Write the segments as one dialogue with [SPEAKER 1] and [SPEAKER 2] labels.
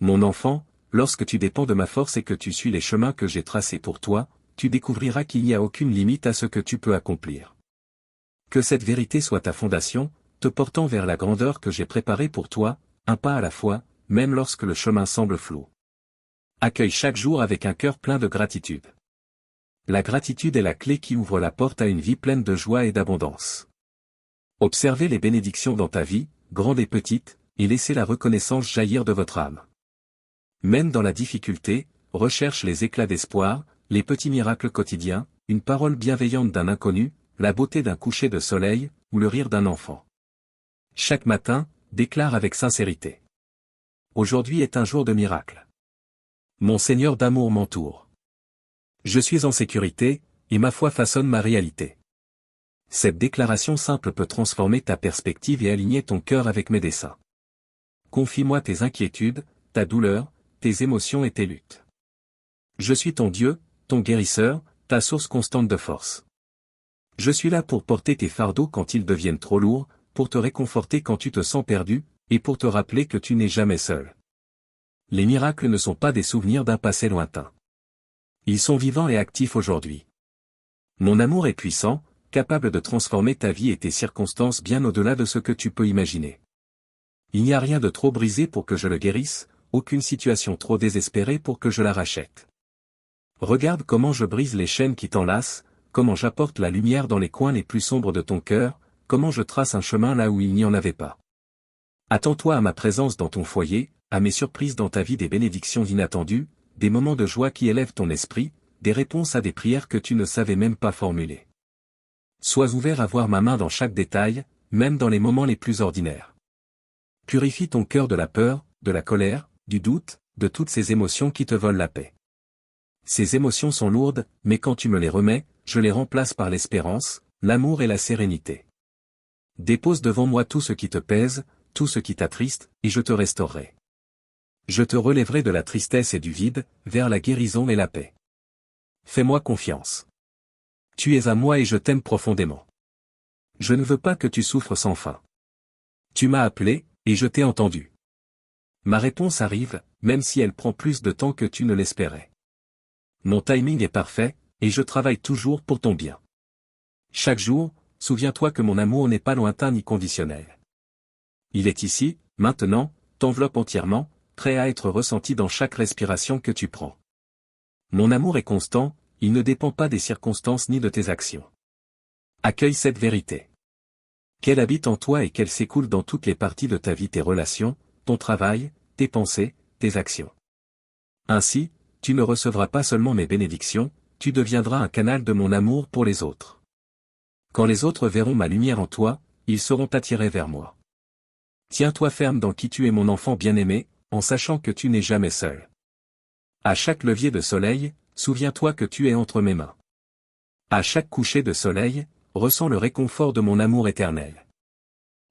[SPEAKER 1] Mon enfant, lorsque tu dépends de ma force et que tu suis les chemins que j'ai tracés pour toi, tu découvriras qu'il n'y a aucune limite à ce que tu peux accomplir. Que cette vérité soit ta fondation, te portant vers la grandeur que j'ai préparée pour toi, un pas à la fois, même lorsque le chemin semble flou. Accueille chaque jour avec un cœur plein de gratitude. La gratitude est la clé qui ouvre la porte à une vie pleine de joie et d'abondance. Observez les bénédictions dans ta vie, grandes et petites, et laissez la reconnaissance jaillir de votre âme. Même dans la difficulté, recherche les éclats d'espoir, les petits miracles quotidiens, une parole bienveillante d'un inconnu, la beauté d'un coucher de soleil, ou le rire d'un enfant. Chaque matin, déclare avec sincérité. Aujourd'hui est un jour de miracle. Mon Seigneur d'amour m'entoure. Je suis en sécurité, et ma foi façonne ma réalité. Cette déclaration simple peut transformer ta perspective et aligner ton cœur avec mes desseins. Confie-moi tes inquiétudes, ta douleur, tes émotions et tes luttes. Je suis ton Dieu, ton guérisseur, ta source constante de force. Je suis là pour porter tes fardeaux quand ils deviennent trop lourds, pour te réconforter quand tu te sens perdu, et pour te rappeler que tu n'es jamais seul. Les miracles ne sont pas des souvenirs d'un passé lointain. Ils sont vivants et actifs aujourd'hui. Mon amour est puissant, capable de transformer ta vie et tes circonstances bien au-delà de ce que tu peux imaginer. Il n'y a rien de trop brisé pour que je le guérisse, aucune situation trop désespérée pour que je la rachète. Regarde comment je brise les chaînes qui t'enlacent, comment j'apporte la lumière dans les coins les plus sombres de ton cœur, comment je trace un chemin là où il n'y en avait pas. Attends-toi à ma présence dans ton foyer, à mes surprises dans ta vie, des bénédictions inattendues, des moments de joie qui élèvent ton esprit, des réponses à des prières que tu ne savais même pas formuler. Sois ouvert à voir ma main dans chaque détail, même dans les moments les plus ordinaires. Purifie ton cœur de la peur, de la colère, du doute, de toutes ces émotions qui te volent la paix. Ces émotions sont lourdes, mais quand tu me les remets, je les remplace par l'espérance, l'amour et la sérénité. Dépose devant moi tout ce qui te pèse, tout ce qui t'attriste, et je te restaurerai. Je te relèverai de la tristesse et du vide, vers la guérison et la paix. Fais-moi confiance. Tu es à moi et je t'aime profondément. Je ne veux pas que tu souffres sans fin. Tu m'as appelé, et je t'ai entendu. Ma réponse arrive, même si elle prend plus de temps que tu ne l'espérais. Mon timing est parfait, et je travaille toujours pour ton bien. Chaque jour, souviens-toi que mon amour n'est pas lointain ni conditionnel. Il est ici, maintenant, t'enveloppe entièrement, prêt à être ressenti dans chaque respiration que tu prends. Mon amour est constant, il ne dépend pas des circonstances ni de tes actions. Accueille cette vérité. Qu'elle habite en toi et qu'elle s'écoule dans toutes les parties de ta vie, tes relations, ton travail, tes pensées, tes actions. Ainsi, tu ne recevras pas seulement mes bénédictions, tu deviendras un canal de mon amour pour les autres. Quand les autres verront ma lumière en toi, ils seront attirés vers moi. Tiens-toi ferme dans qui tu es, mon enfant bien-aimé, en sachant que tu n'es jamais seul. À chaque levier de soleil, souviens-toi que tu es entre mes mains. À chaque coucher de soleil, ressens le réconfort de mon amour éternel.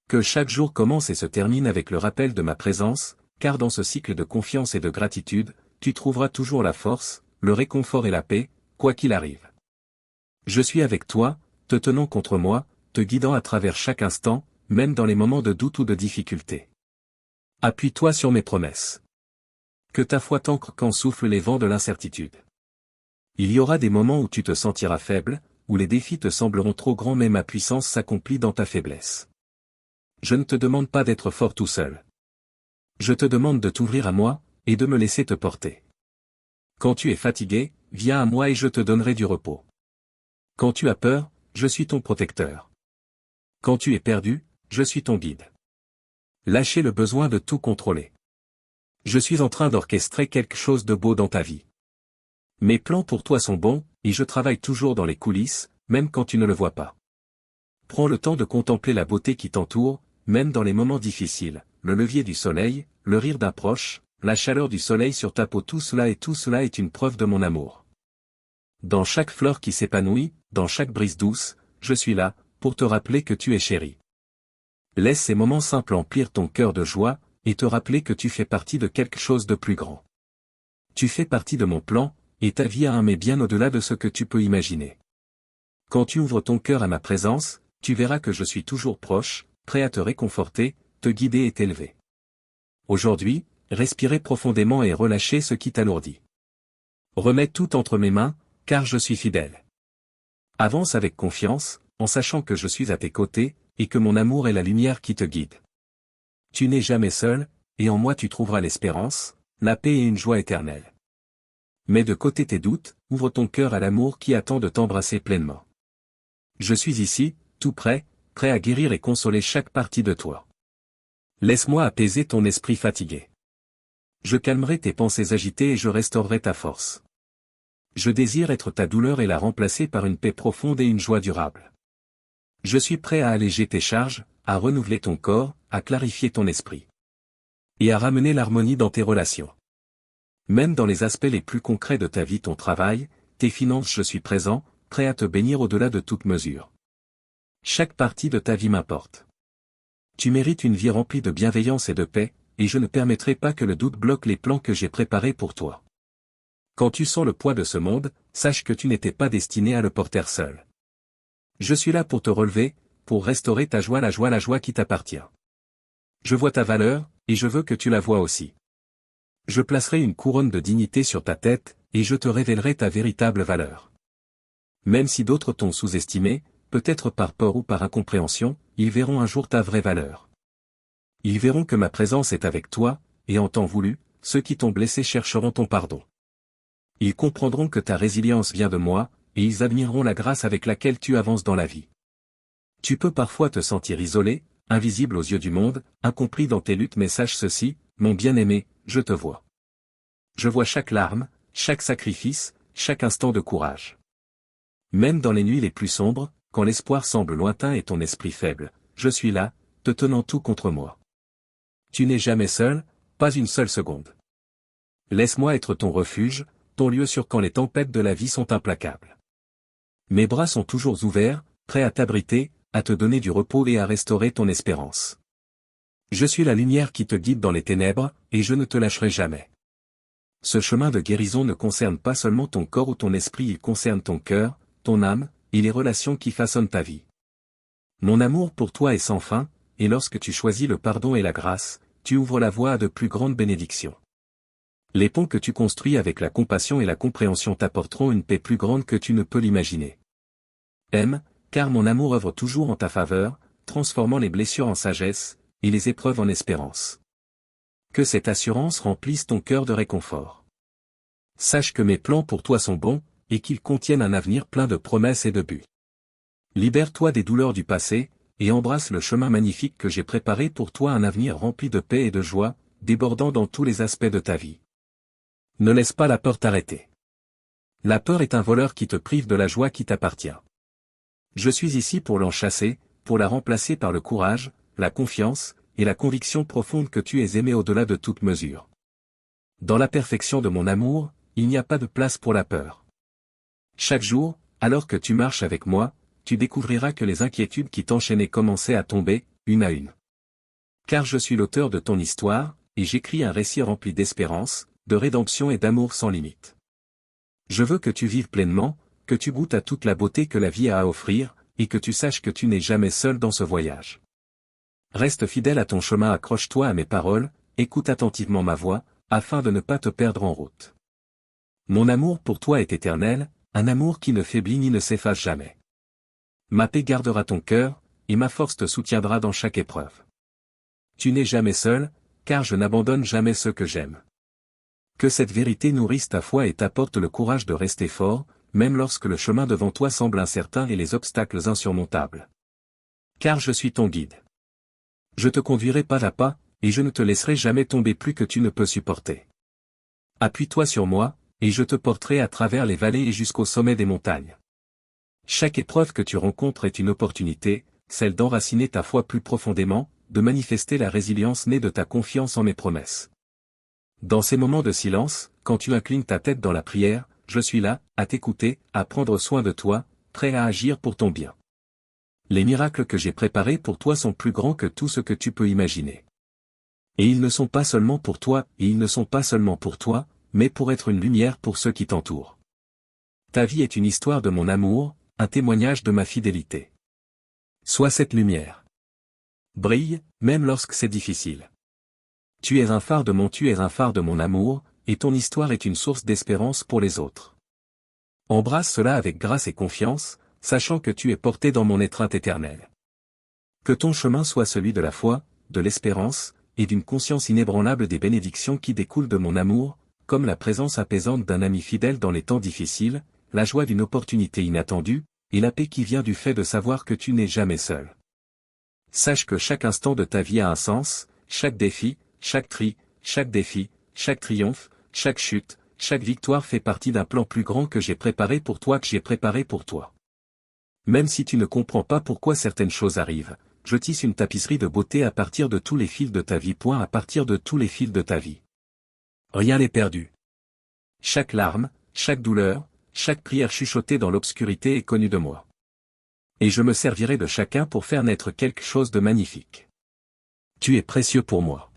[SPEAKER 1] Que chaque jour commence et se termine avec le rappel de ma présence, car dans ce cycle de confiance et de gratitude, tu trouveras toujours la force, le réconfort et la paix, quoi qu'il arrive. Je suis avec toi, te tenant contre moi, te guidant à travers chaque instant, même dans les moments de doute ou de difficulté. Appuie-toi sur mes promesses. Que ta foi t'ancre quand soufflent les vents de l'incertitude. Il y aura des moments où tu te sentiras faible, où les défis te sembleront trop grands, mais ma puissance s'accomplit dans ta faiblesse. Je ne te demande pas d'être fort tout seul. Je te demande de t'ouvrir à moi, et de me laisser te porter. Quand tu es fatigué, viens à moi et je te donnerai du repos. Quand tu as peur, je suis ton protecteur. Quand tu es perdu, je suis ton guide. Lâchez le besoin de tout contrôler. Je suis en train d'orchestrer quelque chose de beau dans ta vie. Mes plans pour toi sont bons, et je travaille toujours dans les coulisses, même quand tu ne le vois pas. Prends le temps de contempler la beauté qui t'entoure, même dans les moments difficiles, le lever du soleil, le rire d'un proche, la chaleur du soleil sur ta peau, tout cela est une preuve de mon amour. Dans chaque fleur qui s'épanouit, dans chaque brise douce, je suis là, pour te rappeler que tu es chéri. Laisse ces moments simples emplir ton cœur de joie, et te rappeler que tu fais partie de quelque chose de plus grand. Tu fais partie de mon plan, et ta vie a un mais bien au-delà de ce que tu peux imaginer. Quand tu ouvres ton cœur à ma présence, tu verras que je suis toujours proche, prêt à te réconforter, te guider et t'élever. Aujourd'hui, respirez profondément et relâchez ce qui t'alourdit. Remets tout entre mes mains, car je suis fidèle. Avance avec confiance, en sachant que je suis à tes côtés, et que mon amour est la lumière qui te guide. Tu n'es jamais seul, et en moi tu trouveras l'espérance, la paix et une joie éternelle. Mets de côté tes doutes, ouvre ton cœur à l'amour qui attend de t'embrasser pleinement. Je suis ici, tout prêt, prêt à guérir et consoler chaque partie de toi. Laisse-moi apaiser ton esprit fatigué. Je calmerai tes pensées agitées et je restaurerai ta force. Je désire être ta douleur et la remplacer par une paix profonde et une joie durable. Je suis prêt à alléger tes charges, à renouveler ton corps, à clarifier ton esprit. Et à ramener l'harmonie dans tes relations. Même dans les aspects les plus concrets de ta vie, ton travail, tes finances, je suis présent, prêt à te bénir au-delà de toute mesure. Chaque partie de ta vie m'importe. Tu mérites une vie remplie de bienveillance et de paix, et je ne permettrai pas que le doute bloque les plans que j'ai préparés pour toi. Quand tu sens le poids de ce monde, sache que tu n'étais pas destiné à le porter seul. Je suis là pour te relever, pour restaurer ta joie, la joie qui t'appartient. Je vois ta valeur, et je veux que tu la vois aussi. Je placerai une couronne de dignité sur ta tête, et je te révélerai ta véritable valeur. Même si d'autres t'ont sous-estimé, peut-être par peur ou par incompréhension, ils verront un jour ta vraie valeur. Ils verront que ma présence est avec toi, et en temps voulu, ceux qui t'ont blessé chercheront ton pardon. Ils comprendront que ta résilience vient de moi, et ils admireront la grâce avec laquelle tu avances dans la vie. Tu peux parfois te sentir isolé, invisible aux yeux du monde, incompris dans tes luttes, mais sache ceci, mon bien-aimé, je te vois. Je vois chaque larme, chaque sacrifice, chaque instant de courage. Même dans les nuits les plus sombres, quand l'espoir semble lointain et ton esprit faible, je suis là, te tenant tout contre moi. Tu n'es jamais seul, pas une seule seconde. Laisse-moi être ton refuge, ton lieu sûr quand les tempêtes de la vie sont implacables. Mes bras sont toujours ouverts, prêts à t'abriter, à te donner du repos et à restaurer ton espérance. Je suis la lumière qui te guide dans les ténèbres, et je ne te lâcherai jamais. Ce chemin de guérison ne concerne pas seulement ton corps ou ton esprit, il concerne ton cœur, ton âme, et les relations qui façonnent ta vie. Mon amour pour toi est sans fin, et lorsque tu choisis le pardon et la grâce, tu ouvres la voie à de plus grandes bénédictions. Les ponts que tu construis avec la compassion et la compréhension t'apporteront une paix plus grande que tu ne peux l'imaginer. Aime, car mon amour œuvre toujours en ta faveur, transformant les blessures en sagesse, et les épreuves en espérance. Que cette assurance remplisse ton cœur de réconfort. Sache que mes plans pour toi sont bons, et qu'ils contiennent un avenir plein de promesses et de buts. Libère-toi des douleurs du passé, et embrasse le chemin magnifique que j'ai préparé pour toi, un avenir rempli de paix et de joie, débordant dans tous les aspects de ta vie. Ne laisse pas la peur t'arrêter. La peur est un voleur qui te prive de la joie qui t'appartient. Je suis ici pour l'en chasser, pour la remplacer par le courage, la confiance, et la conviction profonde que tu es aimé au-delà de toute mesure. Dans la perfection de mon amour, il n'y a pas de place pour la peur. Chaque jour, alors que tu marches avec moi, tu découvriras que les inquiétudes qui t'enchaînaient commençaient à tomber, une à une. Car je suis l'auteur de ton histoire, et j'écris un récit rempli d'espérance, de rédemption et d'amour sans limite. Je veux que tu vives pleinement, que tu goûtes à toute la beauté que la vie a à offrir, et que tu saches que tu n'es jamais seul dans ce voyage. Reste fidèle à ton chemin, accroche-toi à mes paroles, écoute attentivement ma voix, afin de ne pas te perdre en route. Mon amour pour toi est éternel, un amour qui ne faiblit ni ne s'efface jamais. Ma paix gardera ton cœur, et ma force te soutiendra dans chaque épreuve. Tu n'es jamais seul, car je n'abandonne jamais ceux que j'aime. Que cette vérité nourrisse ta foi et t'apporte le courage de rester fort, même lorsque le chemin devant toi semble incertain et les obstacles insurmontables. Car je suis ton guide. Je te conduirai pas à pas, et je ne te laisserai jamais tomber plus que tu ne peux supporter. Appuie-toi sur moi, et je te porterai à travers les vallées et jusqu'au sommet des montagnes. Chaque épreuve que tu rencontres est une opportunité, celle d'enraciner ta foi plus profondément, de manifester la résilience née de ta confiance en mes promesses. Dans ces moments de silence, quand tu inclines ta tête dans la prière, je suis là, à t'écouter, à prendre soin de toi, prêt à agir pour ton bien. Les miracles que j'ai préparés pour toi sont plus grands que tout ce que tu peux imaginer. Et ils ne sont pas seulement pour toi, mais pour être une lumière pour ceux qui t'entourent. Ta vie est une histoire de mon amour, un témoignage de ma fidélité. Sois cette lumière. Brille, même lorsque c'est difficile. Tu es un phare de mon amour, et ton histoire est une source d'espérance pour les autres. Embrasse cela avec grâce et confiance, sachant que tu es porté dans mon étreinte éternelle. Que ton chemin soit celui de la foi, de l'espérance, et d'une conscience inébranlable des bénédictions qui découlent de mon amour, comme la présence apaisante d'un ami fidèle dans les temps difficiles, la joie d'une opportunité inattendue, et la paix qui vient du fait de savoir que tu n'es jamais seul. Sache que chaque instant de ta vie a un sens, chaque défi, chaque triomphe, chaque chute, chaque victoire fait partie d'un plan plus grand que j'ai préparé pour toi. Même si tu ne comprends pas pourquoi certaines choses arrivent, je tisse une tapisserie de beauté à partir de tous les fils de ta vie. À partir de tous les fils de ta vie. Rien n'est perdu. Chaque larme, chaque douleur, chaque prière chuchotée dans l'obscurité est connue de moi. Et je me servirai de chacun pour faire naître quelque chose de magnifique. Tu es précieux pour moi.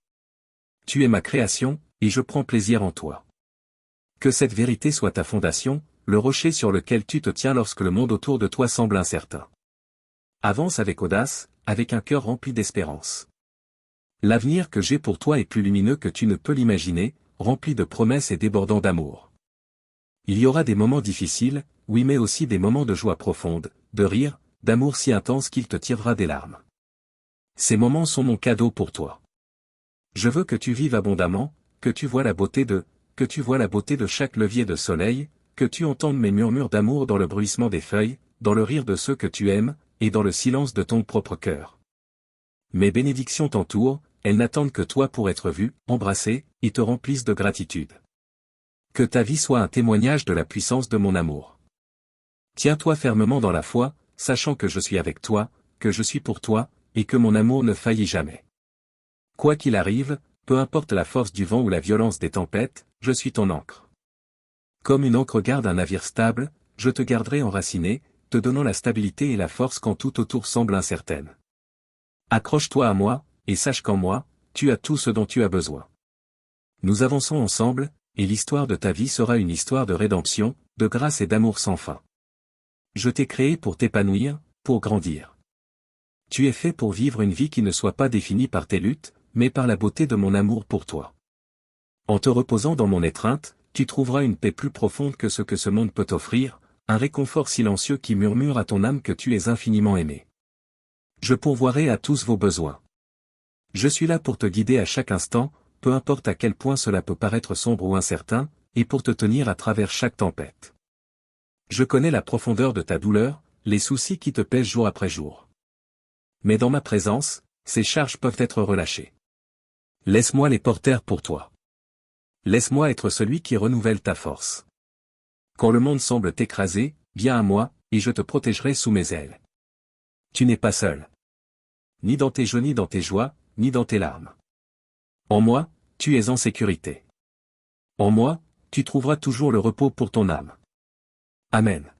[SPEAKER 1] Tu es ma création, et je prends plaisir en toi. Que cette vérité soit ta fondation, le rocher sur lequel tu te tiens lorsque le monde autour de toi semble incertain. Avance avec audace, avec un cœur rempli d'espérance. L'avenir que j'ai pour toi est plus lumineux que tu ne peux l'imaginer, rempli de promesses et débordant d'amour. Il y aura des moments difficiles, oui, mais aussi des moments de joie profonde, de rire, d'amour si intense qu'il te tirera des larmes. Ces moments sont mon cadeau pour toi. Je veux que tu vives abondamment, que tu vois la beauté de chaque levier de soleil, que tu entendes mes murmures d'amour dans le bruissement des feuilles, dans le rire de ceux que tu aimes, et dans le silence de ton propre cœur. Mes bénédictions t'entourent, elles n'attendent que toi pour être vues, embrassées, et te remplissent de gratitude. Que ta vie soit un témoignage de la puissance de mon amour. Tiens-toi fermement dans la foi, sachant que je suis avec toi, que je suis pour toi, et que mon amour ne faillit jamais. Quoi qu'il arrive, peu importe la force du vent ou la violence des tempêtes, je suis ton ancre. Comme une ancre garde un navire stable, je te garderai enraciné, te donnant la stabilité et la force quand tout autour semble incertaine. Accroche-toi à moi, et sache qu'en moi, tu as tout ce dont tu as besoin. Nous avançons ensemble, et l'histoire de ta vie sera une histoire de rédemption, de grâce et d'amour sans fin. Je t'ai créé pour t'épanouir, pour grandir. Tu es fait pour vivre une vie qui ne soit pas définie par tes luttes, mais par la beauté de mon amour pour toi. En te reposant dans mon étreinte, tu trouveras une paix plus profonde que ce que ce monde peut t'offrir, un réconfort silencieux qui murmure à ton âme que tu es infiniment aimé. Je pourvoirai à tous vos besoins. Je suis là pour te guider à chaque instant, peu importe à quel point cela peut paraître sombre ou incertain, et pour te tenir à travers chaque tempête. Je connais la profondeur de ta douleur, les soucis qui te pèsent jour après jour. Mais dans ma présence, ces charges peuvent être relâchées. Laisse-moi les porter pour toi. Laisse-moi être celui qui renouvelle ta force. Quand le monde semble t'écraser, viens à moi, et je te protégerai sous mes ailes. Tu n'es pas seul. Ni dans tes jeux, ni dans tes joies, ni dans tes larmes. En moi, tu es en sécurité. En moi, tu trouveras toujours le repos pour ton âme. Amen.